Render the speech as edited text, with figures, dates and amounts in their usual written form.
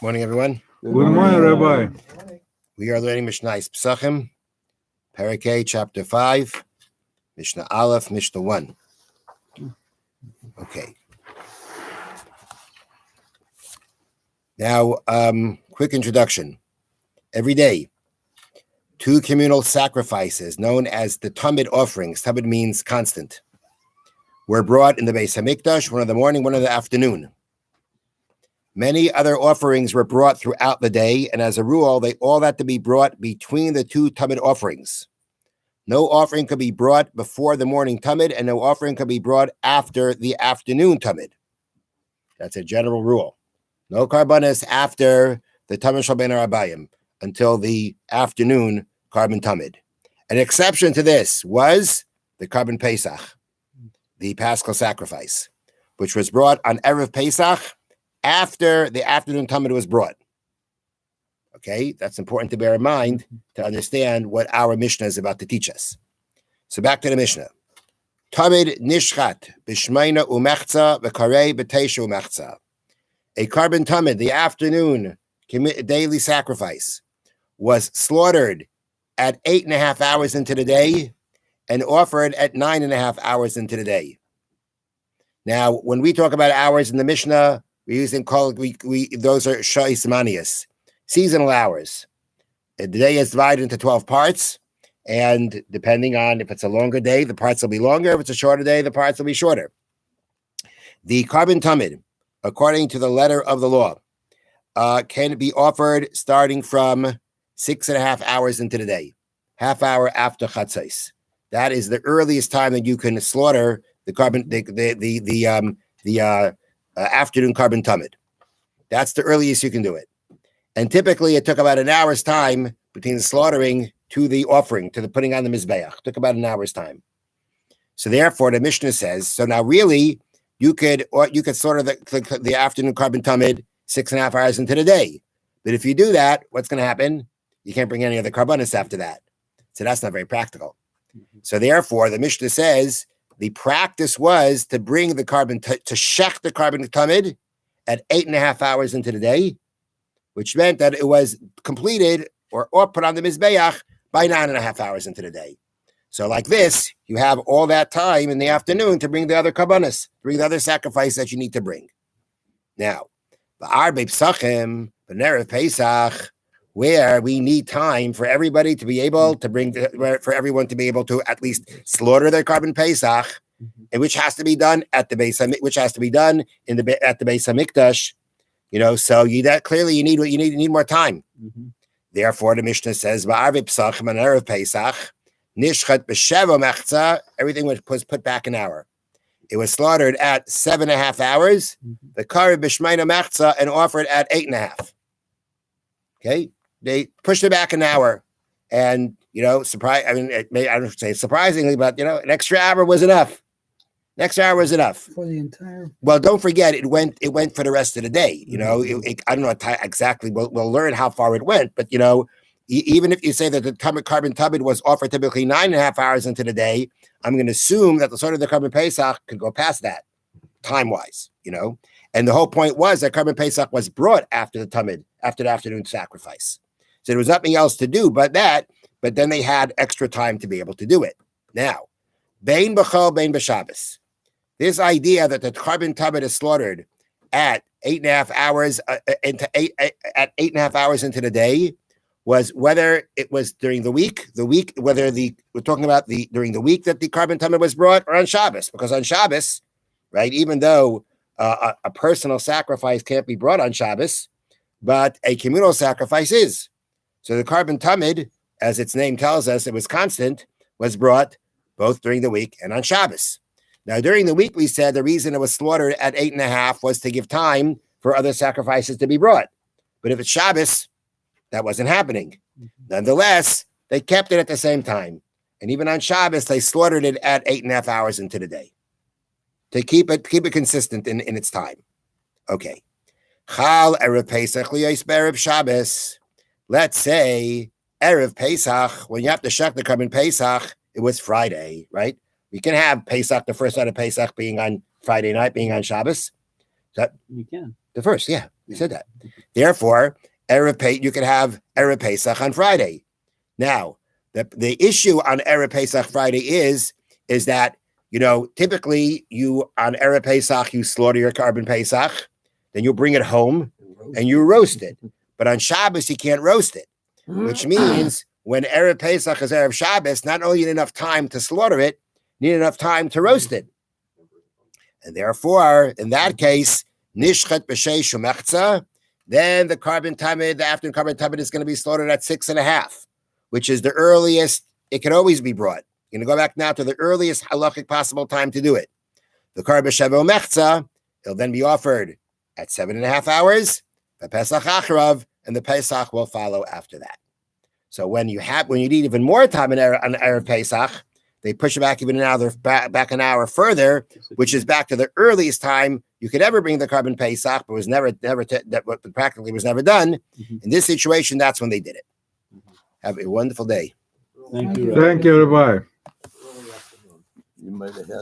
Morning, everyone. Good morning, Rabbi. We are learning Mishna Psachim, Parakeh, chapter 5, Mishna Aleph, Mishna 1. Okay. Now, quick introduction. Every day, two communal sacrifices known as the Tamid offerings, Tamid means constant, were brought in the Beis HaMikdash, one in the morning, one in the afternoon. Many other offerings were brought throughout the day, and as a rule, they all had to be brought between the two Tamid offerings. No offering could be brought before the morning Tamid, and no offering could be brought after the afternoon Tamid. That's a general rule. No karbanis after the Tamid Shal Ben Arabayim until the afternoon carbon Tamid. An exception to this was the carbon Pesach, the Paschal sacrifice, which was brought on Erev Pesach after the afternoon Tamid was brought. Okay, that's important to bear in mind to understand what our Mishnah is about to teach us. So back to the Mishnah. Tamid nishchat b'shmeina umechza v'karei b'teisha umechza. A carbon Tamid, the afternoon daily sacrifice, was slaughtered at 8.5 hours into the day and offered at 9.5 hours into the day. Now, when we talk about hours in the Mishnah, we using those are sha'is manias, seasonal hours. The day is divided into 12 parts, and depending on if it's a longer day, the parts will be longer. If it's a shorter day, the parts will be shorter. The carbon Tamid, according to the letter of the law, can be offered starting from 6.5 hours into the day, half hour after chatzos. That is the earliest time that you can slaughter the carbon, afternoon carbon Tamid. That's the earliest you can do it. And typically it took about an hour's time between the slaughtering to the offering, to the putting on the Mizbeach. It took about an hour's time. So therefore the Mishnah says, so now really you could slaughter the afternoon carbon Tamid 6.5 hours into the day. But if you do that, what's going to happen? You can't bring any other karbanis after that. So that's not very practical. So therefore the Mishnah says, the practice was to bring the carbon, to shech the carbon Tamid at 8.5 hours into the day, which meant that it was completed or put on the Mizbeach by 9.5 hours into the day. So like this, you have all that time in the afternoon to bring the other karbanis, bring the other sacrifice that you need to bring. Now, b'arbe psachim, b'nerev Pesach, where we need time for everybody to be able to for everyone to be able to at least slaughter their carbon Pesach, and which has to be done at the Beis HaMikdash, which has to be done at the Beis HaMikdash. So you need more time. Mm-hmm. Therefore, the Mishnah says, "Ba'arve psachim an erev Pesach, nishchat b'sheva mechza." Everything was put back an hour. It was slaughtered at 7.5 hours. Mm-hmm. The karev b'shmeina mechza and offered at 8.5. Okay. They pushed it back an hour, and I don't say surprisingly, but an extra hour was enough. An extra hour was enough for the entire. Well, don't forget it went for the rest of the day. I don't know exactly. We'll learn how far it went, but even if you say that the carbon Tamid was offered typically 9.5 hours into the day, I'm going to assume that the sort of the carbon Pesach could go past that time wise. And the whole point was that carbon Pesach was brought after the Tamid, after the afternoon sacrifice. So there was nothing else to do but that, but then they had extra time to be able to do it. Now, Bein B'chol, Bein B'Shabbos. This idea that the carbon Tamid is slaughtered at 8.5 hours at 8.5 hours into the day was whether it was during the week, whether we're talking about during the week that the carbon Tamid was brought, or on Shabbos, because on Shabbos, right, even though a personal sacrifice can't be brought on Shabbos, but a communal sacrifice is. So the carbon Tamid, as its name tells us, it was constant, was brought both during the week and on Shabbos. Now, during the week, we said the reason it was slaughtered at 8.5 was to give time for other sacrifices to be brought. But if it's Shabbos, that wasn't happening. Mm-hmm. Nonetheless, they kept it at the same time. And even on Shabbos, they slaughtered it at 8.5 hours into the day to keep it consistent in its time. Okay. Chal Erev Pesach liyos b'Erev Shabbos. Let's say Erev Pesach, when you have to shech the carbon Pesach, it was Friday, right? We can have Pesach, the first night of Pesach being on Friday night, being on Shabbos. You can. The first, yeah, we said that. Therefore, you could have Erev Pesach on Friday. Now, the issue on Erev Pesach Friday is that, typically you on Erev Pesach, you slaughter your carbon Pesach, then you bring it home and you roast it. But on Shabbos, you can't roast it, which means when Erev Pesach is Erev Shabbos, not only you need enough time to slaughter it, you need enough time to roast it. And therefore, in that case, Nishchat b'shei shumechza, then the afternoon carbon tamid is going to be slaughtered at 6.5, which is the earliest it can always be brought. You're going to go back now to the earliest halachic possible time to do it. The carbon sheva mechza, it'll then be offered at 7.5 hours, the Pesach acharav, and the Pesach will follow after that. So when you need even more time on Erev Pesach, they push it back even back an hour further, which is back to the earliest time you could ever bring the carbon Pesach, but was practically was never done. In this situation, that's when they did it. Have a wonderful day. Thank you. Thank you, Rabbi. You might have had